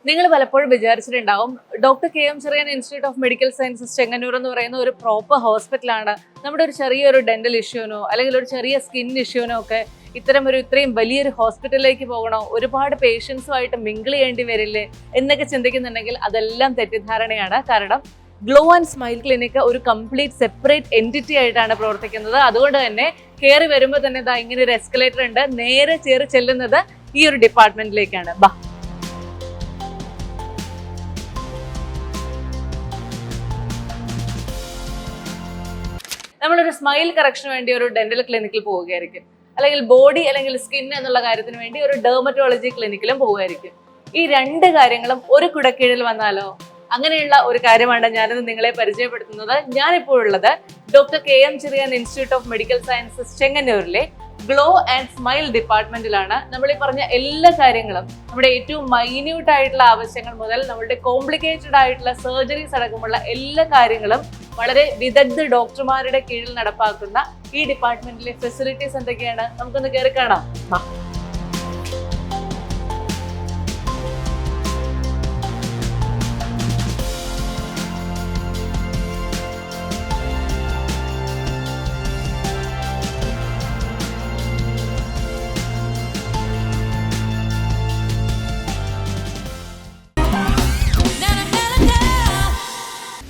നിങ്ങൾ പലപ്പോഴും വിചാരിച്ചിട്ടുണ്ടാവും doctor K M Cherian institute of medical sciences Chengannur എന്ന് പറയുന്ന ഒരു പ്രോപ്പർ ഹോസ്പിറ്റലാണ്. നമ്മുടെ ഒരു ചെറിയൊരു ഡെന്റൽ ഇഷ്യൂനോ അല്ലെങ്കിൽ ഒരു ചെറിയ സ്കിൻ ഇഷ്യൂനോ ഒക്കെ ഇത്രയും വലിയൊരു ഹോസ്പിറ്റലിലേക്ക് പോകണോ, ഒരുപാട് പേഷ്യൻസുമായിട്ട് മിങ്കിൾ ചെയ്യേണ്ടി വരില്ലേ എന്നൊക്കെ ചിന്തിക്കുന്നുണ്ടെങ്കിൽ അതെല്ലാം തെറ്റിദ്ധാരണയാണ്. കാരണം ഗ്ലോ ആൻഡ് സ്മൈൽ ക്ലിനിക് ഒരു കംപ്ലീറ്റ് സെപ്പറേറ്റ് എൻറ്റിറ്റി ആയിട്ടാണ് പ്രവർത്തിക്കുന്നത്. അതുകൊണ്ട് തന്നെ കയറി വരുമ്പോൾ തന്നെ ഇങ്ങനെ ഒരു എസ്കലേറ്റർ ഉണ്ട്, നേരെ ചെല്ലുന്നത് ഈ ഒരു ഡിപ്പാർട്ട്മെന്റിലേക്കാണ്. നമ്മളൊരു സ്മൈൽ കറക്ഷന് വേണ്ടി ഒരു ഡെന്റൽ ക്ലിനിക്കിൽ പോവുകയായിരിക്കും, അല്ലെങ്കിൽ ബോഡി അല്ലെങ്കിൽ സ്കിൻ എന്നുള്ള കാര്യത്തിന് വേണ്ടി ഒരു ഡെർമറ്റോളജി ക്ലിനിക്കിലും പോവുകയായിരിക്കും. ഈ രണ്ട് കാര്യങ്ങളും ഒരു കുടക്കീഴിൽ വന്നാലോ? അങ്ങനെയുള്ള ഒരു കാര്യമാണ് ഞാനിന്ന് നിങ്ങളെ പരിചയപ്പെടുത്തുന്നത്. ഞാനിപ്പോൾ ഉള്ളത് doctor K M Cherian institute of medical sciences ചെങ്ങന്നൂരിലെ ഗ്ലോ ആൻഡ് സ്മൈൽ ഡിപ്പാർട്ട്മെന്റിലാണ്. നമ്മൾ ഈ പറഞ്ഞ എല്ലാ കാര്യങ്ങളും, നമ്മുടെ ഏറ്റവും മൈന്യൂട്ട് ആയിട്ടുള്ള ആവശ്യങ്ങൾ മുതൽ നമ്മുടെ കോംപ്ലിക്കേറ്റഡ് ആയിട്ടുള്ള സർജറീസ് അടക്കമുള്ള എല്ലാ കാര്യങ്ങളും വളരെ വിദഗ്ധ ഡോക്ടർമാരുടെ കീഴിൽ നടപ്പാക്കുന്ന ഈ ഡിപ്പാർട്ട്മെന്റിലെ ഫെസിലിറ്റീസ് എന്തൊക്കെയാണ് നമുക്കൊന്ന് കയറി കാണാം.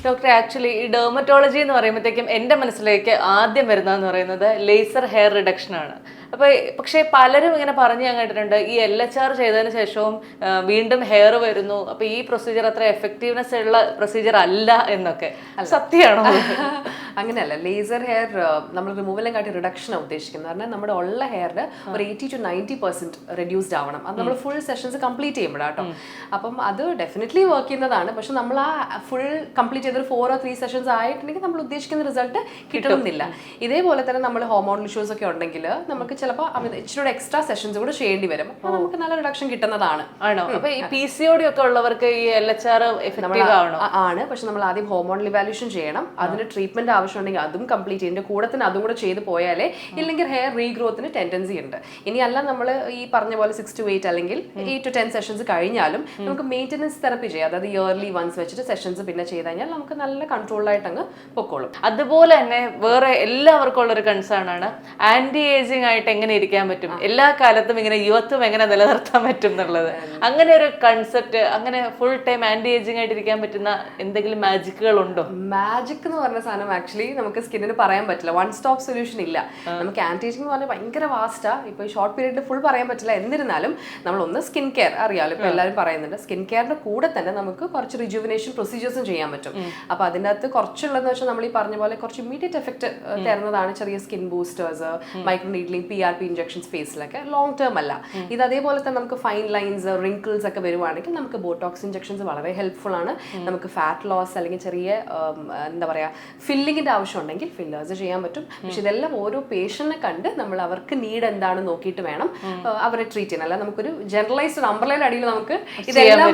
ഡോക്ടർ, ആക്ച്വലി ഈ ഡെർമറ്റോളജി എന്ന് പറയുമ്പോഴത്തേക്കും എൻ്റെ മനസ്സിലേക്ക് ആദ്യം വരുന്നതെന്ന് പറയുന്നത് ലേസർ ഹെയർ റിഡക്ഷൻ ആണ്. പക്ഷേ പലരും ഇങ്ങനെ പറഞ്ഞു ഞാൻ കേട്ടിട്ടുണ്ട്, ഈ LHR ചെയ്തതിന് ശേഷവും വീണ്ടും ഹെയർ വരുന്നു, അപ്പോൾ ഈ പ്രൊസീജിയർ അത്ര എഫക്റ്റീവ്നെസ് ഉള്ള പ്രൊസീജിയർ അല്ല എന്നൊക്കെ. സത്യമാണോ? അങ്ങനെയല്ല. ലേസർ ഹെയർ നമ്മൾ റിമൂവലും കാട്ടി റിഡക്ഷനാണ് ഉദ്ദേശിക്കുന്നത്. പറഞ്ഞാൽ നമ്മുടെ ഉള്ള ഹെയറിന് ഒരു 80 to 90% റെഡ്യൂസ്ഡ് ആവണം. അത് നമ്മൾ ഫുൾ സെഷൻസ് കംപ്ലീറ്റ് ചെയ്യുമ്പോഴാട്ടോ. അപ്പം അത് ഡെഫിനറ്റ്ലി വർക്ക് ചെയ്യുന്നതാണ്. പക്ഷെ നമ്മൾ ആ ഫുൾ കംപ്ലീറ്റ് ചെയ്തൊരു 4 or 3 സെഷൻസ് ആയിട്ടുണ്ടെങ്കിൽ നമ്മൾ ഉദ്ദേശിക്കുന്ന റിസൾട്ട് കിട്ടണമെന്നില്ല. ഇതേപോലെ തന്നെ നമ്മൾ ഹോർമോൺ ഇഷ്യൂസ് ഒക്കെ ഉണ്ടെങ്കിൽ നമുക്ക് ചിലപ്പോൾ ഇച്ചിരി എക്സ്ട്രാ സെഷൻസ് കൂടെ ചെയ്യേണ്ടി വരും. അപ്പോൾ നമുക്ക് നല്ല റിഡക്ഷൻ കിട്ടുന്നതാണ്. ആണോ? അപ്പൊ ഈ PCOD ഒക്കെ ഉള്ളവർക്ക് ഈ LHR എഫക്റ്റീവ് ആണ്. പക്ഷെ നമ്മൾ ആദ്യം ഹോർമോൺ ഇവാലുവേഷൻ ചെയ്യണം. അതിന് ട്രീറ്റ്മെന്റ് ആവശ്യമുണ്ടെങ്കിൽ അതും കംപ്ലീറ്റ് ചെയ്യേണ്ട കൂടെ തന്നെ അതും കൂടെ ചെയ്ത് പോയാലേ, ഇല്ലെങ്കിൽ ഹെയർ റീഗ്രോത്തിന് ടെൻഡൻസി ഉണ്ട്. ഇനി അല്ല നമ്മൾ ഈ പറഞ്ഞ പോലെ 6 to 8 അല്ലെങ്കിൽ 8 to 10 സെഷൻസ് കഴിഞ്ഞാലും നമുക്ക് മെയിൻ്റനൻസ് തെറപ്പി ചെയ്യാം. അതായത് ഇയർലി വൺസ് വെച്ചിട്ട് സെഷൻസ് പിന്നെ ചെയ്ത് കഴിഞ്ഞാൽ നമുക്ക് നല്ല കൺട്രോളായിട്ട് അങ്ങ് പൊക്കോളും. അതുപോലെ തന്നെ വേറെ എല്ലാവർക്കും ഉള്ളൊരു കൺസേൺ ആണ്, ആന്റി ഏജിങ് ആയിട്ട് എങ്ങനെ ഇരിക്കാൻ പറ്റും, എല്ലാ കാലത്തും ഇങ്ങനെ യുവത്വം എങ്ങനെ നിലനിർത്താൻ പറ്റും എന്നുള്ളത്. അങ്ങനെ ഒരു കൺസെപ്റ്റ്, അങ്ങനെ ഫുൾ ടൈം ആന്റി ഏജിങ് ആയിട്ട് ഇരിക്കാൻ പറ്റുന്ന എന്തെങ്കിലും മാജിക്കുകൾ ഉണ്ടോ? മാജിക് എന്ന് പറഞ്ഞ സാധനം ആക്ച്വലി നമുക്ക് സ്കിന്നിന് പറയാൻ പറ്റില്ല. വൺ സ്റ്റോപ്പ് സൊല്യൂഷൻ ഇല്ല. നമുക്ക് ആന്റി ഏജിങ് എന്ന് പറഞ്ഞാൽ ഭയങ്കര വാസ്റ്റാ. ഇപ്പൊ ഷോർട്ട് പീരീഡിൽ ഫുൾ പറയാൻ പറ്റില്ല. എന്നിരുന്നാലും നമ്മൾ ഒന്ന് സ്കിൻ കെയർ അറിയാലോ, ഇപ്പൊ എല്ലാവരും പറയുന്നുണ്ട്. സ്കിൻ കെയറിന്റെ കൂടെ തന്നെ നമുക്ക് കുറച്ച് റിജുവിനേഷൻ പ്രൊസീജിയേഴ്സും ചെയ്യാൻ പറ്റും. അപ്പൊ അതിൻ്റെ അകത്ത് കുറച്ചുള്ളതെന്ന് വെച്ചാൽ നമ്മൾ ഈ പറഞ്ഞ പോലെ കുറച്ച് ഇമ്മീഡിയറ്റ് എഫക്ട് തരുന്നതാണ് ചെറിയ skin boosters, micro needling, PRP injections ഫേസിലൊക്കെ. ലോങ് ടേം അല്ല ഇത്. അതേപോലെ തന്നെ നമുക്ക് ഫൈൻ ലൈൻസ്, റിങ്കിൾസ് ഒക്കെ വരുവാണെങ്കിൽ നമുക്ക് ബോട്ടോക്സ് ഇഞ്ചക്ഷൻസ് വളരെ ഹെൽപ്ഫുൾ ആണ്. നമുക്ക് ഫാറ്റ് ലോസ് അല്ലെങ്കിൽ ചെറിയ എന്താ പറയാ ഫില്ലിങ്ങിന്റെ ആവശ്യം ഉണ്ടെങ്കിൽ ഫില്ലേഴ്സ് ചെയ്യാൻ പറ്റും. പക്ഷെ ഇതെല്ലാം ഓരോ പേഷ്യന്റിനെ കണ്ട് നമ്മൾ അവർക്ക് നീഡ് എന്താണ് നോക്കിയിട്ട് വേണം അവരെ ട്രീറ്റ് ചെയ്യാൻ. അല്ല നമുക്കൊരു ജനറലൈസ്ഡ് അംബ്രലയുടെ അടിയിൽ നമുക്ക് ഇതെല്ലാം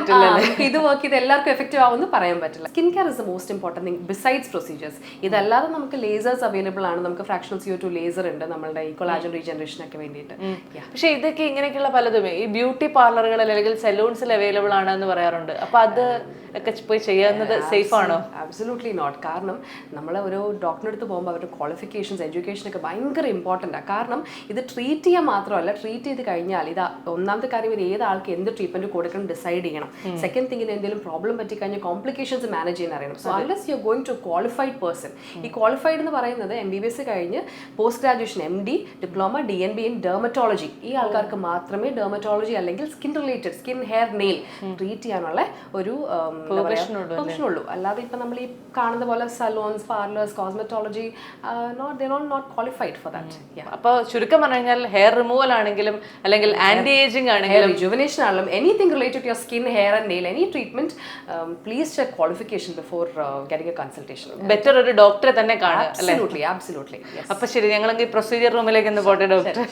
ഇത് വർക്ക് ചെയ്ത് എല്ലാവർക്കും എഫക്റ്റീവ് ആവുമെന്ന് പറയാൻ പറ്റില്ല. Skin care is the most important thing besides procedures. ഇതല്ലാതെ നമുക്ക് ലേസേഴ്സ് അവൈലബിൾ ആണ്. നമുക്ക് ഫ്രാക്ഷണൽ CO2 ലേസർ ഉണ്ട് നമ്മളുടെ ഈ കൊളാജൻ റീജനറേഷനൊക്കെ വേണ്ടിയിട്ട്. പക്ഷെ ഇതൊക്കെ ഇങ്ങനെയൊക്കെയുള്ള പലതും ഈ ബ്യൂട്ടി പാർലറുകളിൽ അല്ലെങ്കിൽ സലൂൺസിൽ അവൈലബിൾ ആണെന്ന് പറയാറുണ്ട്. അപ്പൊ അത് ഒക്കെ പോയി ചെയ്യുന്നത് സേഫ് ആണോ? Absolutely not. കാരണം നമ്മൾ ഒരു ഡോക്ടറിൻ്റെ അടുത്ത് പോകുമ്പോൾ അവരുടെ ക്വാളിഫിക്കേഷൻസ്, എഡ്യൂക്കേഷനൊക്കെ ഭയങ്കര ഇമ്പോർട്ടൻ്റ് ആണ്. കാരണം ഇത് ട്രീറ്റ് ചെയ്യാൻ മാത്രമല്ല, ട്രീറ്റ് ചെയ്ത് കഴിഞ്ഞാൽ ഇത് ഒന്നാമത്തെ കാര്യം, ഇത് ഏത് ആൾക്ക് എന്ത് ട്രീറ്റ്മെന്റ് കൊടുക്കണം ഡിസൈഡ് ചെയ്യണം. സെക്കൻഡ് തിങ്ങിന് എന്തെങ്കിലും പ്രോബ്ലം പറ്റിക്കഴിഞ്ഞാൽ കോംപ്ലിക്കേഷൻസ് മാനേജ് ചെയ്യാൻ അറിയണം. So unless you are going to qualified person. ഈ ക്വാളിഫൈഡ് എന്ന് പറയുന്നത് MBBS കഴിഞ്ഞ് post graduation MD, diploma, DNB in dermatology, ഈ ആൾക്കാർക്ക് മാത്രമേ ഡെർമറ്റോളജി അല്ലെങ്കിൽ skin related, skin, hair, nail treat ചെയ്യാനുള്ള ഒരു പ്രൊഫഷനുള്ളൂ. അല്ലാതെ ഇപ്പം നമ്മൾ ഈ കാണുന്ന പോലെ salons, parlours, cosmetology not qualified for that. അപ്പോൾ ചുരുക്കം പറഞ്ഞു കഴിഞ്ഞാൽ ഹെയർ റിമൂവൽ ആണെങ്കിലും അല്ലെങ്കിൽ ആന്റി ഏജിങ് ആണെങ്കിലും റിജുവിനേഷൻ ആണെങ്കിലും anything related to your skin, hair and nail, any treatment, please check qualification before getting A consultation. Better ഒരു ഡോക്ടറെ തന്നെ കാണുക. Absolutely. അപ്പൊ ശരി, ഞങ്ങൾ പ്രൊസീജിയർ റൂമിലേക്ക് ഒന്ന് പോട്ടെ ഡോക്ടർ.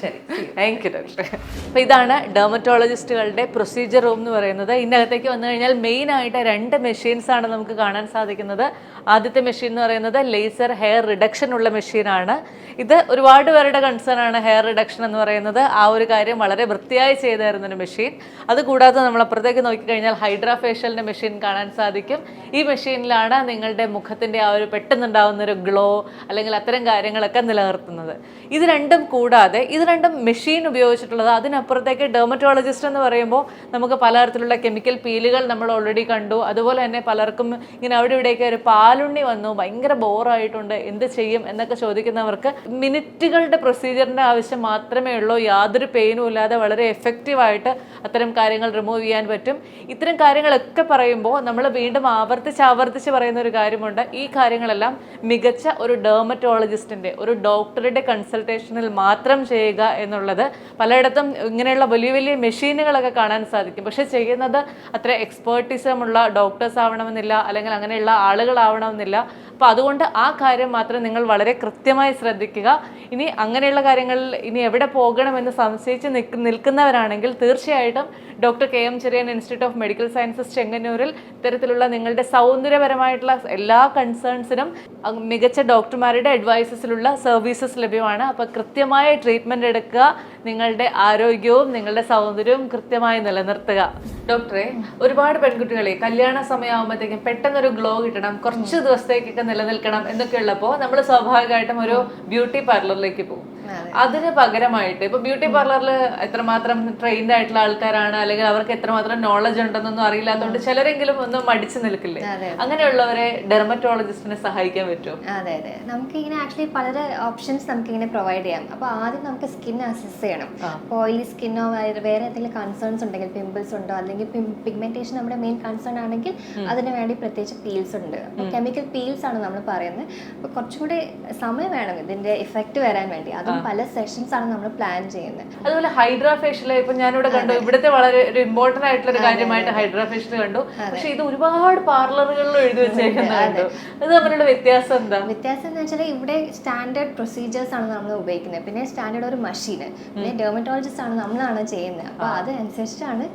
Thank you doctor. അപ്പൊ ഇതാണ് ഡെർമറ്റോളജിസ്റ്റുകളുടെ പ്രൊസീജിയർ റൂം എന്ന് പറയുന്നത്. ഇതിനകത്തേക്ക് വന്നു കഴിഞ്ഞാൽ മെയിൻ ആയിട്ട് 2 മെഷീൻസ് ആണ് നമുക്ക് കാണാൻ സാധിക്കുന്നത്. ആദ്യത്തെ മെഷീൻ എന്ന് പറയുന്നത് ലേസർ ഹെയർ റിഡക്ഷൻ ഉള്ള മെഷീനാണ്. ഇത് ഒരുപാട് പേരുടെ കൺസേൺ ആണ് ഹെയർ റിഡക്ഷൻ എന്ന് പറയുന്നത്. ആ ഒരു കാര്യം വളരെ വൃത്തിയായി ചെയ്തു തരുന്നൊരു മെഷീൻ. അതുകൂടാതെ നമ്മൾ അപ്പുറത്തേക്ക് നോക്കിക്കഴിഞ്ഞാൽ ഹൈഡ്രാ ഫേഷ്യലിൻ്റെ മെഷീൻ കാണാൻ സാധിക്കും. ഈ മെഷീനിലാണ് നിങ്ങളുടെ മുഖത്തിൻ്റെ ആ ഒരു പെട്ടെന്നുണ്ടാകുന്നൊരു ഗ്ലോ അല്ലെങ്കിൽ അത്തരം കാര്യങ്ങളൊക്കെ നിലനിർത്തുന്നത്. ഇത് രണ്ടും കൂടാതെ ഇത് രണ്ടും മെഷീൻ ഉപയോഗിച്ചിട്ടുള്ളത്. അതിനപ്പുറത്തേക്ക് ഡെർമറ്റോളജിസ്റ്റ് എന്ന് പറയുമ്പോൾ നമുക്ക് പലതരത്തിലുള്ള കെമിക്കൽ പീലുകൾ നമ്മൾ ഓൾറെഡി കണ്ടു. അതുപോലെ തന്നെ പലർക്കും ഇങ്ങനെ അവിടെ ഇവിടെയൊക്കെ ഒരു പാലുണ്ണി വന്നു, ഭയങ്കര ബോറായിട്ടുണ്ട്, എന്ത് ചെയ്യും എന്നൊക്കെ ചോദിക്കുന്നവർക്ക് മിനിറ്റുകളുടെ പ്രൊസീജിയറിൻ്റെ ആവശ്യം മാത്രമേ ഉള്ളൂ. യാതൊരു പെയിനും ഇല്ലാതെ വളരെ എഫക്റ്റീവായിട്ട് അത്തരം കാര്യങ്ങൾ റിമൂവ് ചെയ്യാൻ പറ്റും. ഇത്തരം കാര്യങ്ങളൊക്കെ പറയുമ്പോൾ നമ്മൾ വീണ്ടും ആവർത്തിച്ച് പറയുന്ന ഒരു കാര്യമുണ്ട്. ഈ കാര്യങ്ങളെല്ലാം മികച്ച ഒരു ഡെർമറ്റോളജിസ്റ്റിൻ്റെ, ഒരു ഡോക്ടറുടെ കൺസൾട്ടേഷനിൽ മാത്രം ചെയ്യുക എന്നുള്ളത്. പലയിടത്തും ഇങ്ങനെയുള്ള വലിയ വലിയ മെഷീനുകളൊക്കെ കാണാൻ സാധിക്കും, പക്ഷെ ചെയ്യുന്നത് അത്ര എക്സ്പേർട്ടിസമുള്ള ഡോക്ടേഴ്സ് ആവണമെന്നില്ല, അല്ലെങ്കിൽ അങ്ങനെയുള്ള ആളുകളാവണമെന്നില്ല. അപ്പോൾ അതുകൊണ്ട് ആ കാര്യം മാത്രം നിങ്ങൾ വളരെ കൃത്യമായി ശ്രദ്ധിക്കുക. ഇനി അങ്ങനെയുള്ള കാര്യങ്ങളിൽ ഇനി എവിടെ പോകണമെന്ന് സംശയിച്ച് നിൽക്കുന്നവരാണെങ്കിൽ തീർച്ചയായിട്ടും doctor KM Cherian institute of medical sciences ചെങ്ങന്നൂരിൽ ഇത്തരത്തിലുള്ള നിങ്ങളുടെ സൗന്ദര്യപരമായിട്ടുള്ള എല്ലാ കൺസേൺസിനും മികച്ച ഡോക്ടർമാരുടെ അഡ്വൈസസിലുള്ള സർവീസസ് ലഭ്യമാണ്. അപ്പോൾ കൃത്യമായ ട്രീറ്റ്മെൻറ്റ് എടുക്കുക, നിങ്ങളുടെ ആരോഗ്യവും നിങ്ങളുടെ സൗന്ദര്യവും കൃത്യമായി നിലനിർത്തുക. ഡോക്ടറെ, ഒരുപാട് പെൺകുട്ടികളെ കല്യാണ സമയമാകുമ്പോഴത്തേക്കും പെട്ടെന്നൊരു ഗ്ലോ കിട്ടണം, കുറച്ച് ദിവസത്തേക്കൊക്കെ നിലനിൽക്കണം എന്നൊക്കെ ഉള്ളപ്പോൾ നമ്മൾ സ്വാഭാവികമായിട്ടും ഒരു ബ്യൂട്ടി പാർലറിലേക്ക് പോകും. അതിന് പകരമായിട്ട് ഇപ്പൊ ബ്യൂട്ടി പാർലറിൽ എത്രമാത്രം ട്രെയിൻഡ് ആയിട്ടുള്ള ആൾക്കാരാണ്, അല്ലെങ്കിൽ അവർക്ക് എത്രമാത്രം നോളജ് ഉണ്ടെന്നൊന്നും അറിയില്ലാത്തതുകൊണ്ട് ചിലരെങ്കിലും ഒന്നും മടിച്ചു നിൽക്കില്ലേ? അങ്ങനെയുള്ളവരെ ഡെർമറ്റോളജിസ്റ്റിനെ സഹായിക്കാൻ പറ്റുമോ? അതെ അതെ, നമുക്ക് ഇങ്ങനെ ആക്ച്വലി പല ഓപ്ഷൻസ് നമുക്ക് ഇങ്ങനെ പ്രൊവൈഡ് ചെയ്യാം. അപ്പോൾ ആദ്യം നമുക്ക് സ്കിൻ അസസ് ചെയ്യണം. ഓയിലി സ്കിന്നോ വേറെ എന്തെങ്കിലും കൺസേൺസ് ഉണ്ടെങ്കിൽ, പിമ്പിൾസ് ഉണ്ടോ അല്ലെങ്കിൽ പിഗ്മെന്റേഷൻ നമ്മുടെ മെയിൻ കൺസേൺ ആണെങ്കിൽ അതിന് വേണ്ടി പ്രത്യേകിച്ച് പീൽസ് ഉണ്ട്. അപ്പോൾ കെമിക്കൽ പീൽസ് ആണ് നമ്മൾ പറയുന്നത്. അപ്പോൾ കുറച്ചുകൂടി സമയം വേണം ഇതിന്റെ ഇഫക്റ്റ് വരാൻ വേണ്ടി. അതും പല സെഷൻസ് ആണ് നമ്മൾ പ്ലാൻ ചെയ്യുന്നത്. അതുപോലെ ഹൈഡ്രാ ഫേഷ്യൽ ഇപ്പൊ ഞാനിവിടെ കണ്ടു, ഇവിടുത്തെ വളരെ ഒരു ഇമ്പോർട്ടന്റ് ആയിട്ടുള്ള ഒരു കാര്യമായിട്ട് ഹൈഡ്രാ ഫേഷ്യൽ കണ്ടു. പക്ഷെ ഇത് ഒരുപാട് പാർലറുകളിൽ എഴുതി വെച്ചേക്കുന്നുണ്ട്. ഇത് തമ്മിലുള്ള വ്യത്യാസം എന്താ? വ്യത്യാസം എന്ന് വെച്ചാൽ ഇവിടെ സ്റ്റാൻഡേർഡ് പ്രൊസീജിയേഴ്സ് ആണ് നമ്മൾ ഉപയോഗിക്കുന്നത്, പിന്നെ സ്റ്റാൻഡേർഡ് ഒരു മെഷീന്, പിന്നെ ഡെർമറ്റോളജിസ്റ്റ് ആണ് നമ്മളാണ് ചെയ്യുന്നത്. അപ്പോൾ അതനുസരിച്ചാണ്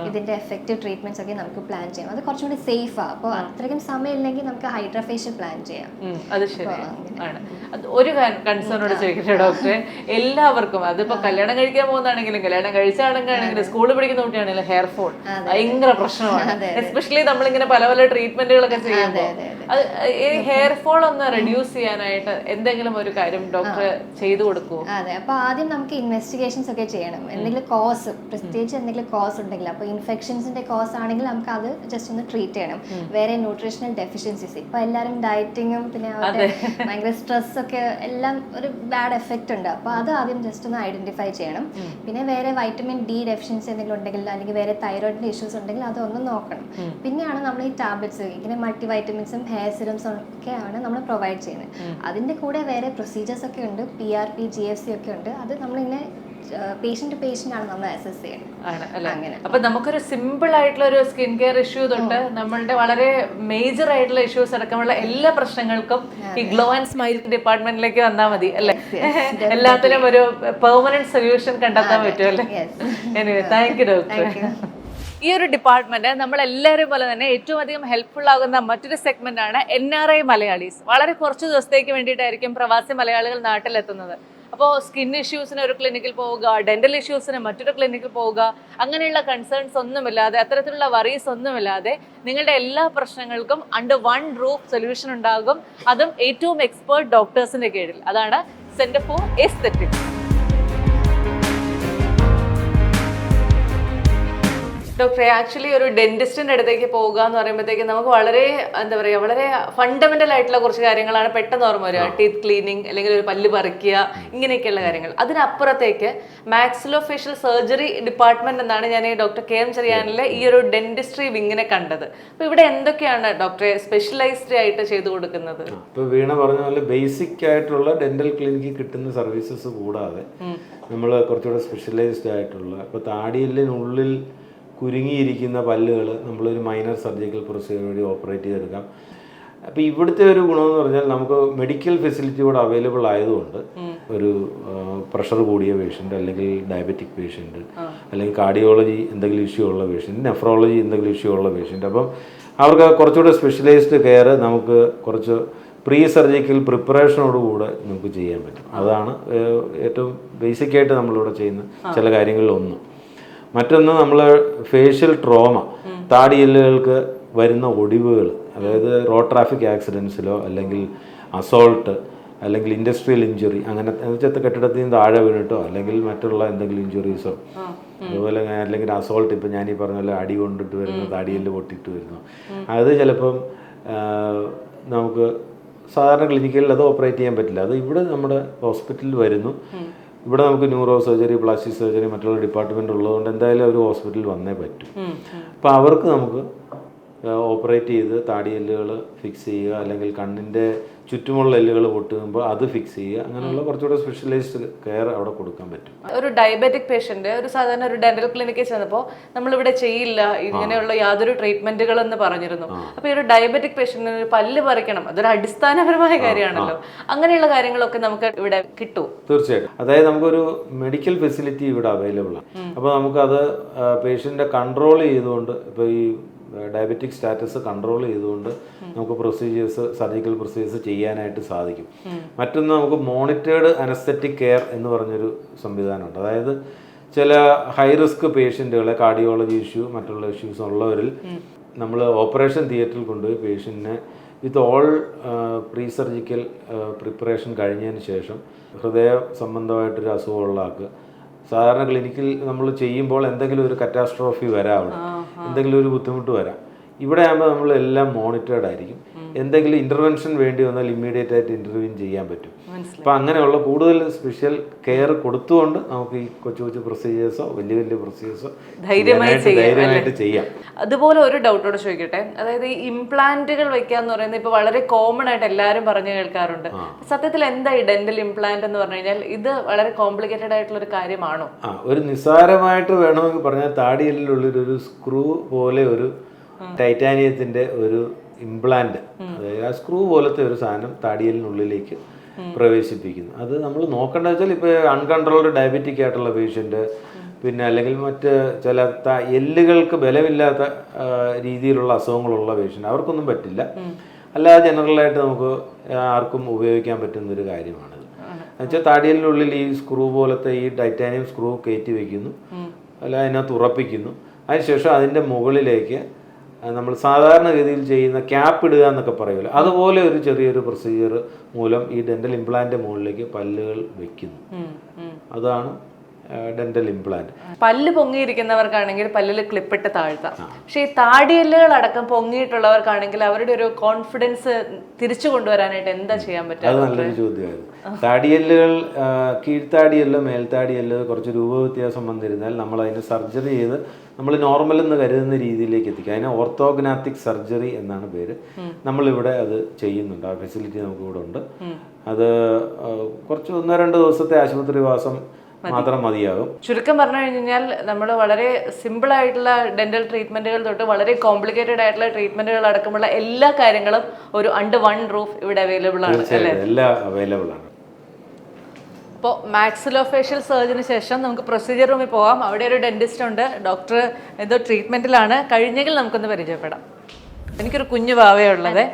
ഇതിന്റെ എഫക്റ്റീവ് ട്രീറ്റ്മെന്റ്സ് ഒക്കെ നമുക്ക് പ്ലാൻ ചെയ്യാം. അത് കുറച്ചും കൂടി സേഫാണ്. അപ്പോൾ അത്രയ്ക്കും സമയം ഇല്ലെങ്കിൽ നമുക്ക് ഹൈഡ്രാ ഫേഷ്യൽ പ്ലാൻ ചെയ്യാം. അത് ശരിയാണ്. ഒരു കൺസേണോട് ചോദിക്കട്ടെ ഡോക്ടറെ, എല്ലാവർക്കും അതിപ്പോ കല്യാണം കഴിക്കാൻ പോകുന്നതാണെങ്കിലും കല്യാണം കഴിച്ചാണെങ്കിലും സ്കൂളിൽ പഠിക്കുന്ന കുട്ടിയാണെങ്കിലും ഹെയർ ഫോൾ ഭയങ്കര പ്രശ്നമാണ്. എസ്പെഷ്യലി നമ്മളിങ്ങനെ പല പല ട്രീറ്റ്മെന്റുകളൊക്കെ ചെയ്യുമ്പോൾ ഈ ഹെയർ ഫോൾ ഒന്ന് റെഡ്യൂസ് ചെയ്യാനായിട്ട് എന്തെങ്കിലും ഒരു കാര്യം ഡോക്ടർ ചെയ്തു കൊടുക്കുമോ? അതെ, അപ്പൊ ആദ്യം നമുക്ക് ഇൻവെസ്റ്റിഗേഷൻസ് ഒക്കെ ചെയ്യണം. എന്തെങ്കിലും കോസ്, പ്രത്യേകിച്ച് എന്തെങ്കിലും കോസ് ഉണ്ടെങ്കിൽ, അപ്പോൾ ഇൻഫെക്ഷൻസിന്റെ കോസ് ആണെങ്കിൽ നമുക്ക് അത് ജസ്റ്റ് ഒന്ന് ട്രീറ്റ് ചെയ്യണം. വേറെ ന്യൂട്രീഷണൽ ഡെഫിഷ്യൻസീസ്, ഇപ്പൊ എല്ലാവരും ഡയറ്റിങ്ങും പിന്നെ ഭയങ്കര സ്ട്രെസ് ഒക്കെ എല്ലാം ഒരു ബാഡ് എഫക്റ്റ് ഉണ്ട്. അപ്പോൾ അത് ആദ്യം ജസ്റ്റ് ഒന്ന് ഐഡന്റിഫൈ ചെയ്യണം. പിന്നെ വേറെ വൈറ്റമിൻ D ഡെഫിഷ്യൻസി എന്തെങ്കിലും ഉണ്ടെങ്കിൽ, അല്ലെങ്കിൽ വേറെ തൈറോയിഡിന്റെ ഇഷ്യൂസ് ഉണ്ടെങ്കിൽ അതൊന്ന് നോക്കണം. പിന്നെയാണ് നമ്മൾ ഈ ടാബ്ലറ്റ്സ്, ഇങ്ങനെ മൾട്ടി വൈറ്റമിൻസും ഹെയർ സിറംസും ഒക്കെയാണ് നമ്മൾ പ്രൊവൈഡ് ചെയ്യുന്നത്. അതിന്റെ കൂടെ വേറെ പ്രൊസീജിയേഴ്സ് ഒക്കെ ഉണ്ട്, PRP GFC ഒക്കെ ഉണ്ട്. അത് നമ്മളിങ്ങനെ പേഷ്യന്റ് ടു പേഷ്യന്റ് ആണ് നമ്മൾ അസസ് ചെയ്യുന്നത്. അങ്ങനെ അപ്പൊ നമുക്കൊരു സിമ്പിൾ ആയിട്ടുള്ള ഒരു സ്കിൻ കെയർ ഇഷ്യൂ തൊട്ട് നമ്മളുടെ വളരെ മേജർ ആയിട്ടുള്ള ഇഷ്യൂസ് അടക്കമുള്ള എല്ലാ പ്രശ്നങ്ങൾക്കും ഈ ഗ്ലോ ആൻഡ് സ്മൈൽ ഡിപ്പാർട്ട്മെന്റിലേക്ക് വന്നാൽ മതി അല്ലേ? എല്ലാത്തിനും ഒരു പെർമനന്റ് സൊല്യൂഷൻ കണ്ടെത്താൻ പറ്റും അല്ലേ? Anyway, thank you doctor. ഈ ഒരു ഡിപ്പാർട്ട്മെന്റ് നമ്മൾ എല്ലാവരും പോലെ തന്നെ ഏറ്റവും അധികം ഹെൽപ്ഫുൾ ആകുന്ന മറ്റൊരു സെഗ്മെന്റ് ആണ് NRI മലയാളീസ്. വളരെ കുറച്ച് ദിവസത്തേക്ക് വേണ്ടിയിട്ടായിരിക്കും പ്രവാസി മലയാളികൾ നാട്ടിലെത്തുന്നത്. അപ്പോൾ സ്കിൻ ഇഷ്യൂസിന് ഒരു ക്ലിനിക്കിൽ പോവുക, ഡെന്റൽ ഇഷ്യൂസിന് മറ്റൊരു ക്ലിനിക്കിൽ പോവുക, അങ്ങനെയുള്ള കൺസേൺസ് ഒന്നുമില്ലാതെ, അത്തരത്തിലുള്ള വറീസ് ഒന്നുമില്ലാതെ നിങ്ങളുടെ എല്ലാ പ്രശ്നങ്ങൾക്കും അണ്ടർ വൺ റൂഫ് സൊല്യൂഷൻ ഉണ്ടാകും. അതും ഏറ്റവും എക്സ്പേർട്ട് ഡോക്ടേഴ്സിന്റെ കീഴിൽ. അതാണ് സെന്റർ ഫോർ എസ്തെറ്റിക്സ്. ഡോക്ടറെ, ആക്ച്വലി ഒരു ഡെന്റിസ്റ്റിൻ്റെ അടുത്തേക്ക് പോകുക എന്ന് പറയുമ്പോഴത്തേക്ക് നമുക്ക് വളരെ എന്താ പറയുക, വളരെ ഫണ്ടമെന്റൽ ആയിട്ടുള്ള കുറച്ച് കാര്യങ്ങളാണ് പെട്ടെന്ന് ഓർമ്മ വരിക. ടീത്ത് ക്ലീനിങ്, അല്ലെങ്കിൽ ഒരു പല്ല് പറിക്കുക, ഇങ്ങനെയൊക്കെയുള്ള കാര്യങ്ങൾ. അതിനപ്പുറത്തേക്ക് മാക്സിലോഫേഷ്യൽ സർജറി ഡിപ്പാർട്ട്മെന്റ് എന്നാണ് ഞാൻ ഈ ഡോക്ടർ KM ചെറിയാനിലെ ഈ ഒരു ഡെന്റിസ്ട്രി വിങ്ങിനെ കണ്ടത്. അപ്പോൾ ഇവിടെ എന്തൊക്കെയാണ് ഡോക്ടറെ സ്പെഷ്യലൈസ്ഡ് ആയിട്ട് ചെയ്തു കൊടുക്കുന്നത്? ഇപ്പോൾ വീണ പറഞ്ഞ പോലെ ബേസിക് ആയിട്ടുള്ള ഡെന്റൽ ക്ലിനിക്കിൽ കിട്ടുന്ന സർവീസസ് കൂടാതെ നമ്മൾ കുറച്ചുകൂടെ സ്പെഷ്യലൈസ്ഡ് ആയിട്ടുള്ള, ഇപ്പോൾ താടിയെല്ലിനുള്ളിൽ കുരുങ്ങിയിരിക്കുന്ന പല്ലുകൾ നമ്മളൊരു മൈനർ സർജിക്കൽ പ്രൊസീജിയർ വഴി ഓപ്പറേറ്റ് ചെയ്തെടുക്കാം. അപ്പോൾ ഇവിടുത്തെ ഒരു ഗുണമെന്ന് പറഞ്ഞാൽ നമുക്ക് മെഡിക്കൽ ഫെസിലിറ്റി കൂടെ അവൈലബിൾ ആയതുകൊണ്ട് ഒരു പ്രഷർ കൂടിയ പേഷ്യൻ്റ്, അല്ലെങ്കിൽ ഡയബറ്റിക് പേഷ്യൻ്റ്, അല്ലെങ്കിൽ കാർഡിയോളജി എന്തെങ്കിലും ഇഷ്യൂ ഉള്ള പേഷ്യൻ്റ്, നെഫ്രോളജി എന്തെങ്കിലും ഇഷ്യൂ ഉള്ള പേഷ്യൻ്റ്, അപ്പം അവർക്ക് കുറച്ചുകൂടെ സ്പെഷ്യലൈസ്ഡ് കെയർ നമുക്ക് കുറച്ച് പ്രീ സർജിക്കൽ പ്രിപ്പറേഷനോടുകൂടെ നമുക്ക് ചെയ്യാൻ പറ്റും. അതാണ് ഏറ്റവും ബേസിക്കായിട്ട് നമ്മളിവിടെ ചെയ്യുന്ന ചില കാര്യങ്ങളിലൊന്ന്. മറ്റൊന്ന് നമ്മൾ ഫേഷ്യൽ ട്രോമ, താടിയെല്ലുകൾക്ക് വരുന്ന ഒടിവുകൾ, അതായത് റോഡ് ട്രാഫിക് ആക്സിഡൻസിലോ അല്ലെങ്കിൽ അസോൾട്ട് അല്ലെങ്കിൽ ഇൻഡസ്ട്രിയൽ ഇഞ്ചുറി, അങ്ങനെ കെട്ടിടത്തിൽ നിന്ന് താഴെ വീണിട്ടോ അല്ലെങ്കിൽ മറ്റുള്ള എന്തെങ്കിലും ഇഞ്ചുറീസോ, അതുപോലെ അല്ലെങ്കിൽ അസോൾട്ട്, ഇപ്പം ഞാനീ പറഞ്ഞ പോലെ അടി കൊണ്ടിട്ട് വരുന്നു, താടിയെല്ല് പൊട്ടിയിട്ട് വരുന്നു, അത് ചിലപ്പം നമുക്ക് സാധാരണ ക്ലിനിക്കുകളിൽ അത് ഓപ്പറേറ്റ് ചെയ്യാൻ പറ്റില്ല. അത് ഇവിടെ നമ്മുടെ ഹോസ്പിറ്റലിൽ വരുന്നു. ഇവിടെ നമുക്ക് ന്യൂറോ സർജറി, പ്ലാസ്റ്റിക് സർജറി, മറ്റുള്ള ഡിപ്പാർട്ട്മെൻ്റ് ഉള്ളതുകൊണ്ട് എന്തായാലും ഒരു ഹോസ്പിറ്റലിൽ വന്നേ പറ്റും. അപ്പോൾ അവർക്ക് നമുക്ക് ഓപ്പറേറ്റ് ചെയ്ത് താടിയെല്ലുകൾ ഫിക്സ് ചെയ്യുക, അല്ലെങ്കിൽ കണ്ണിൻ്റെ ചുറ്റുമുള്ള എല്ലുകൾ പൊട്ടുമ്പോൾ അത് ഫിക്സ് ചെയ്യുക, അങ്ങനെയുള്ള കുറച്ചുകൂടെ സ്പെഷ്യലൈസ്ഡ് കെയർ അവിടെ കൊടുക്കാൻ പറ്റും. ഒരു ഡയബറ്റിക് പേഷ്യന്റ് ഒരു സാധാരണ ഒരു ഡെന്റൽ ക്ലിനിക്കിൽ ചെന്നപ്പോൾ നമ്മളിവിടെ ചെയ്യില്ല ഇങ്ങനെയുള്ള യാതൊരു ട്രീറ്റ്മെന്റുകൾ എന്ന് പറഞ്ഞിരുന്നു. അപ്പൊ ഈ ഒരു ഡയബറ്റിക് പേഷ്യന്റിന് പല്ല് പറിക്കണം, അതൊരു അടിസ്ഥാനപരമായ കാര്യമാണല്ലോ. അങ്ങനെയുള്ള കാര്യങ്ങളൊക്കെ നമുക്ക് ഇവിടെ കിട്ടും. തീർച്ചയായിട്ടും. അതായത് നമുക്കൊരു മെഡിക്കൽ ഫെസിലിറ്റി ഇവിടെ അവൈലബിൾ ആണ്. അപ്പോൾ നമുക്കത് പേഷ്യന്റിനെ കൺട്രോൾ ചെയ്തുകൊണ്ട്, ഇപ്പോൾ ഈ ഡയബറ്റിക് സ്റ്റാറ്റസ് കൺട്രോൾ ചെയ്തുകൊണ്ട് നമുക്ക് പ്രൊസീജിയേഴ്സ്, സർജിക്കൽ പ്രൊസീജിയേഴ്സ് ചെയ്യാനായിട്ട് സാധിക്കും. മറ്റൊന്ന്, നമുക്ക് മോണിറ്റേർഡ് അനസ്തെറ്റിക് കെയർ എന്ന് പറഞ്ഞൊരു സംവിധാനമുണ്ട്. അതായത് ചില ഹൈ റിസ്ക് പേഷ്യൻറ്റുകളെ, കാർഡിയോളജി ഇഷ്യൂ, മറ്റുള്ള ഇഷ്യൂസ് ഉള്ളവരിൽ നമ്മൾ ഓപ്പറേഷൻ തിയേറ്ററിൽ കൊണ്ടുപോയി പേഷ്യൻറ്റിനെ with all pre surgical preparation കഴിഞ്ഞതിന് ശേഷം, ഹൃദയ സംബന്ധമായിട്ടൊരു അസുഖമുള്ള ആൾക്ക് സാധാരണ ക്ലിനിക്കിൽ നമ്മൾ ചെയ്യുമ്പോൾ എന്തെങ്കിലും ഒരു കറ്റാസ്ട്രോഫി വരാം, അവിടെ എന്തെങ്കിലും ഒരു ബുദ്ധിമുട്ട് വരാം. ഇവിടെ ആകുമ്പോൾ നമ്മളെല്ലാം മോണിറ്റേർഡ് ആയിരിക്കും. എന്തെങ്കിലും ഇൻ്റർവെൻഷൻ വേണ്ടി വന്നാൽ ഇമ്മീഡിയറ്റ് ആയിട്ട് ഇൻ്റർവ്യൂൻ ചെയ്യാൻ പറ്റും. അപ്പം അങ്ങനെയുള്ള കൂടുതൽ സ്പെഷ്യൽ കെയർ കൊടുത്തുകൊണ്ട് നമുക്ക് ഈ കൊച്ചു കൊച്ചു പ്രൊസീജിയേഴ്സോ വലിയ വലിയ പ്രൊസീജിയേഴ്സോ ധൈര്യമായിട്ട് ചെയ്യാം. അതുപോലെ ഒരു ഡൗട്ടോട് ചോദിക്കട്ടെ, അതായത് ഈ ഇംപ്ലാന്റുകൾ വെക്കാന്ന് പറയുന്നത് ഇപ്പോൾ വളരെ കോമൺ ആയിട്ട് എല്ലാവരും പറഞ്ഞു കേൾക്കാറുണ്ട്. സത്യത്തിൽ എന്താ ഈ ഡെന്റൽ ഇംപ്ലാന്റ് എന്ന് പറഞ്ഞു കഴിഞ്ഞാൽ ഇത് വളരെ കോംപ്ലിക്കേറ്റഡ് ആയിട്ടുള്ള ഒരു കാര്യമാണോ? ഒരു നിസ്സാരമായിട്ട് വേണമെങ്കിൽ പറഞ്ഞാൽ താടിയെല്ലിനുള്ളിലൊരു സ്ക്രൂ പോലെ ഒരു ടൈറ്റാനിയത്തിന്റെ ഒരു ഇംപ്ലാന്റ്, അതായത് ആ സ്ക്രൂ പോലത്തെ ഒരു സാധനം താടിയെല്ലിനുള്ളിലേക്ക് പ്രവേശിപ്പിക്കുന്നു. അത് നമ്മൾ നോക്കേണ്ടത് വെച്ചാൽ ഇപ്പോൾ അൺകൺട്രോൾഡ് ഡയബറ്റിക് ആയിട്ടുള്ള പേഷ്യൻ്റ്, പിന്നെ അല്ലെങ്കിൽ മറ്റ് ചില എല്ലുകൾക്ക് ബലമില്ലാത്ത രീതിയിലുള്ള അസുഖങ്ങളുള്ള പേഷ്യൻ്റ്, അവർക്കൊന്നും പറ്റില്ല. അല്ലാതെ ജനറലായിട്ട് നമുക്ക് ആർക്കും ഉപയോഗിക്കാൻ പറ്റുന്നൊരു കാര്യമാണിത്. എന്നുവെച്ചാൽ താടിയെല്ലിനുള്ളിൽ ഈ സ്ക്രൂ പോലത്തെ ഈ ടൈറ്റാനിയം സ്ക്രൂ കയറ്റി വയ്ക്കുന്നു, അല്ല അതിനകത്ത് ഉറപ്പിക്കുന്നു. അതിനുശേഷം അതിൻ്റെ മുകളിലേക്ക് നമ്മൾ സാധാരണഗതിയിൽ ചെയ്യുന്ന ക്യാപ്പ് ഇടുക എന്നൊക്കെ പറയുമല്ലോ, അതുപോലെ ഒരു ചെറിയൊരു പ്രൊസീജിയർ മൂലം ഈ ഡെന്റൽ ഇംപ്ലാന്റ് മുകളിലേക്ക് പല്ലുകൾ വെക്കുന്നു. അതാണ് ഡെന്റൽ ഇംപ്ലാന്റ്. പല്ല് പൊങ്ങിയിരിക്കുന്നവർക്കാണെങ്കിൽ പല്ലിൽ ക്ലിപ്പിട്ട് താഴ്ത്താം. പക്ഷെ ഈ താടിയെല്ലുകൾ അടക്കം പൊങ്ങിയിട്ടുള്ളവർക്കാണെങ്കിൽ അവരുടെ ഒരു കോൺഫിഡൻസ് തിരിച്ചു കൊണ്ടുവരാനായിട്ട് എന്താ ചെയ്യാൻ പറ്റുക? അത് നല്ലൊരു ചോദ്യമായിരുന്നു. താടിയെല്ലുകൾ, കീഴ്ത്താടിയെല്ലോ മേൽത്താടിയെല്ലോ കുറച്ച് രൂപവ്യത്യാസം വന്നിരുന്നാൽ നമ്മൾ അതിന് സർജറി ചെയ്ത് നമ്മൾ നോർമൽ എന്ന് കരുതുന്ന രീതിയിലേക്ക് എത്തിക്കുക. അതിന് ഓർത്തോഗ്നാത്തിക് സർജറി എന്നാണ് പേര്. നമ്മളിവിടെ അത് ചെയ്യുന്നുണ്ട്. ആ ഫെസിലിറ്റി നമുക്കിവിടെ ഉണ്ട്. അത് കുറച്ച് 1-2 ദിവസത്തെ ആശുപത്രിവാസം മാത്രം മതിയാകും. ചുരുക്കം പറഞ്ഞു കഴിഞ്ഞാൽ നമ്മൾ വളരെ സിമ്പിൾ ആയിട്ടുള്ള ഡെന്റൽ ട്രീറ്റ്മെന്റുകൾ തൊട്ട് വളരെ കോംപ്ലിക്കേറ്റഡ് ആയിട്ടുള്ള ട്രീറ്റ്മെന്റുകൾ അടക്കമുള്ള എല്ലാ കാര്യങ്ങളും ഒരു അണ്ടർ വൺ റൂഫ് ഇവിടെ അവൈലബിൾ ആണ്. എല്ലാം അവൈലബിൾ ആണ്. അപ്പോൾ മാക്സിലോഫേഷ്യൽ സർജറിന് ശേഷം നമുക്ക് പ്രൊസീജിയർ റൂമിൽ പോകാം. അവിടെ ഒരു ഡെന്റിസ്റ്റ് ഉണ്ട്. ഡോക്ടർ എന്തോ ട്രീറ്റ്മെന്റിലാണ്. കഴിഞ്ഞെങ്കിൽ നമുക്കൊന്ന് പരിചയപ്പെടാം. എനിക്കൊരു കുഞ്ഞു വാവയുള്ളത്.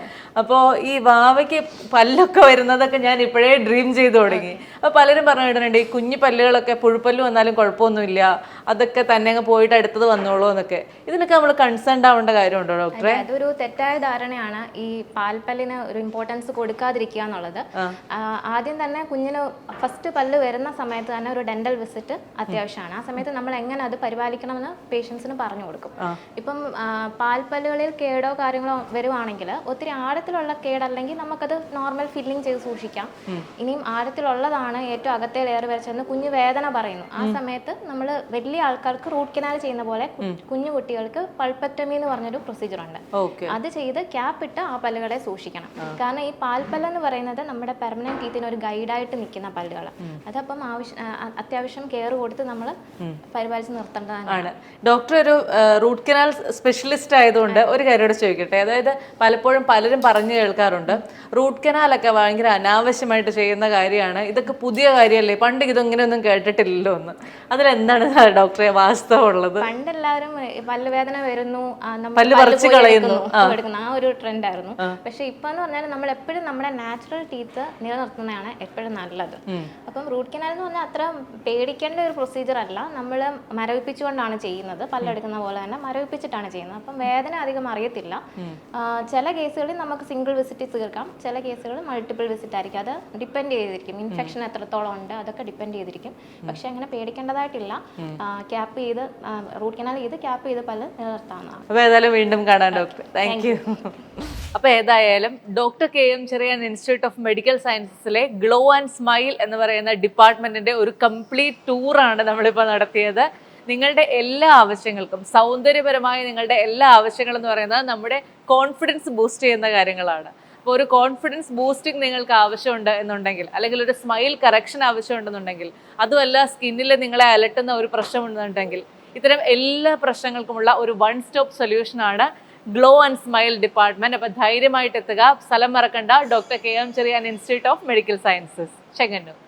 അപ്പോൾ ഈ വാവയ്ക്ക് പല്ലൊക്കെ വരുന്നതൊക്കെ ഞാൻ ഇപ്പോഴേ ഡ്രീം ചെയ്ത് തുടങ്ങി. അപ്പോൾ പലരും പറഞ്ഞു കേട്ടിട്ടുണ്ട് ഈ കുഞ്ഞു പല്ലുകളൊക്കെ പുഴുപ്പല്ല് വന്നാലും കുഴപ്പമൊന്നുമില്ല, അതൊക്കെ തന്നെ അങ്ങ് പോയിട്ട് അടുത്തത് വന്നോളൂ എന്നൊക്കെ. ഇതിനൊക്കെ നമ്മൾ കൺസേൺ ആവേണ്ട കാര്യമുണ്ടോ ഡോക്ടറെ? അതൊരു തെറ്റായ ധാരണയാണ് ഈ പാൽപ്പല്ലിന് ഒരു ഇമ്പോർട്ടൻസ് കൊടുക്കാതിരിക്കുക എന്നുള്ളത്. ആദ്യം തന്നെ കുഞ്ഞിന് ഫസ്റ്റ് പല്ല് വരുന്ന സമയത്ത് തന്നെ ഒരു ഡെന്റൽ വിസിറ്റ് അത്യാവശ്യമാണ്. ആ സമയത്ത് നമ്മൾ എങ്ങനെ അത് പരിപാലിക്കണമെന്ന് പേഷ്യൻസിന് പറഞ്ഞു കൊടുക്കും. ഇപ്പം പാൽപ്പല്ലുകളിൽ കേടോ കാര്യങ്ങളോ വരുവാണെങ്കിൽ ഒത്തിരി ആഴത്തിലുള്ള കേടല്ലെങ്കിൽ നമുക്കത് നോർമൽ ഫില്ലിംഗ് ചെയ്ത് സൂക്ഷിക്കാം. ഇനിയും ആഴത്തിലുള്ളതാണ് ഏറ്റവും അകത്തെ ലെയർ വരച്ചെന്ന് കുഞ്ഞ് വേദന പറയുന്നു. ആ സമയത്ത് നമ്മൾ വലിയ ആൾക്കാർക്ക് റൂട്ട് കനാൽ ചെയ്യുന്ന പോലെ കുഞ്ഞു കുട്ടികൾക്ക് പൾപ്പറ്റമി എന്ന് പറഞ്ഞൊരു പ്രൊസീജിയർ ഉണ്ട്. അത് ചെയ്ത് ക്യാപ്പ് ഇട്ട് ആ പല്ലുകളെ സൂക്ഷിക്കണം. കാരണം ഈ പാൽപ്പല്ല് എന്ന് പറയുന്നത് നമ്മുടെ പെർമനന്റ് ടീത്തിന് ഒരു ഗൈഡായിട്ട് നിൽക്കുന്ന പല്ലുകൾ. അതപ്പം അത്യാവശ്യം കെയർ കൊടുത്ത് നമ്മൾ പരിപാലിച്ച് നിർത്തേണ്ടതാണ്. ഡോക്ടർ ഒരു റൂട്ട് കനാൽ സ്പെഷ്യലിസ്റ്റ് ആയതുകൊണ്ട് ഒരു കാര്യം ചോദിക്കട്ടെ. അതായത് പലപ്പോഴും പലരും പറഞ്ഞു കേൾക്കാറുണ്ട് റൂട്ട് കനാലൊക്കെ ഭയങ്കര അനാവശ്യമായിട്ട് ചെയ്യുന്ന കാര്യമാണ്, ഇതൊക്കെ പുതിയ കാര്യമല്ലേ, പണ്ട് ഇതൊങ്ങനെയൊന്നും കേട്ടിട്ടില്ലല്ലോ എന്ന്. അതിലെന്താണ് ഡോക്ടറെ വാസ്തവം ഉള്ളത്? പണ്ട് എല്ലാവരും പല്ലുവേദന വരുന്നു, നമ്മൾ പല്ല് പല്ല് പറിച്ച് പോയി കളയുന്നു. എടുക്കുന്നു, ആ ഒരു ട്രെൻഡ് ആയിരുന്നു. പക്ഷെ ഇപ്പൊ എന്ന് പറഞ്ഞാൽ നമ്മൾ എപ്പോഴും നമ്മുടെ നാച്ചുറൽ ടീത്ത് നിലനിർത്തുന്നതാണ് എപ്പോഴും നല്ലത്. അപ്പം റൂട്ട് കനാൽ എന്ന് പറഞ്ഞാൽ അത്ര പേടിക്കേണ്ട ഒരു പ്രൊസീജിയർ അല്ല, നമ്മൾ മരവിപ്പിച്ചുകൊണ്ടാണ് ചെയ്യുന്നത്, പല്ലെടുക്കുന്ന പോലെ തന്നെ മരവിപ്പിച്ചിട്ടാണ് ചെയ്യുന്നത്. അപ്പം വേദന അധികം അറിയത്തില്ല. ചില കേസുകളിൽ നമുക്ക് സിംഗിൾ വിസിറ്റ് തീർക്കാം, ചില കേസുകളിൽ മൾട്ടിപ്പിൾ വിസിറ്റ് ആയിരിക്കും. അത് ഡിപ്പെൻഡ് ചെയ്തിരിക്കും, ഇൻഫെക്ഷൻ എത്രത്തോളം ഉണ്ട് അതൊക്കെ ഡിപ്പെൻഡ് ചെയ്തിരിക്കും. പക്ഷെ അങ്ങനെ പേടിക്കേണ്ടതായിട്ടില്ല. ക്യാപ്പ് ചെയ്ത് റൂട്ട് കനാൽ ചെയ്ത് ക്യാപ്പ് ചെയ്ത് പല്ല് നിലനിർത്താവുന്നതാണ്. അപ്പൊ ഏതായാലും വീണ്ടും കാണാം ഡോക്ടർ. Thank you. അപ്പൊ ഏതായാലും doctor KM Cherian institute of medical സയൻസസിലെ ഗ്ലോ ആൻഡ് സ്മൈൽ എന്ന് പറയുന്ന ഡിപ്പാർട്ട്മെന്റിന്റെ ഒരു കംപ്ലീറ്റ് ടൂറാണ് നമ്മളിപ്പോൾ നടത്തിയത്. നിങ്ങളുടെ എല്ലാ ആവശ്യങ്ങൾക്കും, സൗന്ദര്യപരമായ നിങ്ങളുടെ എല്ലാ ആവശ്യങ്ങളും എന്ന് പറയുന്നത് നമ്മുടെ കോൺഫിഡൻസ് ബൂസ്റ്റ് ചെയ്യുന്ന കാര്യങ്ങളാണ്. അപ്പോൾ ഒരു കോൺഫിഡൻസ് ബൂസ്റ്റിംഗ് നിങ്ങൾക്ക് ആവശ്യമുണ്ട് എന്നുണ്ടെങ്കിൽ, അല്ലെങ്കിൽ ഒരു സ്മൈൽ കറക്ഷൻ ആവശ്യമുണ്ടെന്നുണ്ടെങ്കിൽ, അതുമല്ല സ്കിന്നിൽ നിങ്ങളെ അലട്ടുന്ന ഒരു പ്രശ്നമുണ്ടെന്നുണ്ടെങ്കിൽ, ഇത്തരം എല്ലാ പ്രശ്നങ്ങൾക്കുമുള്ള ഒരു വൺ സ്റ്റോപ്പ് സൊല്യൂഷനാണ് ഗ്ലോ ആൻഡ് സ്മൈൽ ഡിപ്പാർട്ട്മെന്റ്. അപ്പോൾ ധൈര്യമായിട്ട് എത്തുക. സ്ഥലം മറക്കണ്ട, doctor KM Cherian institute of medical sciences, Chengannur.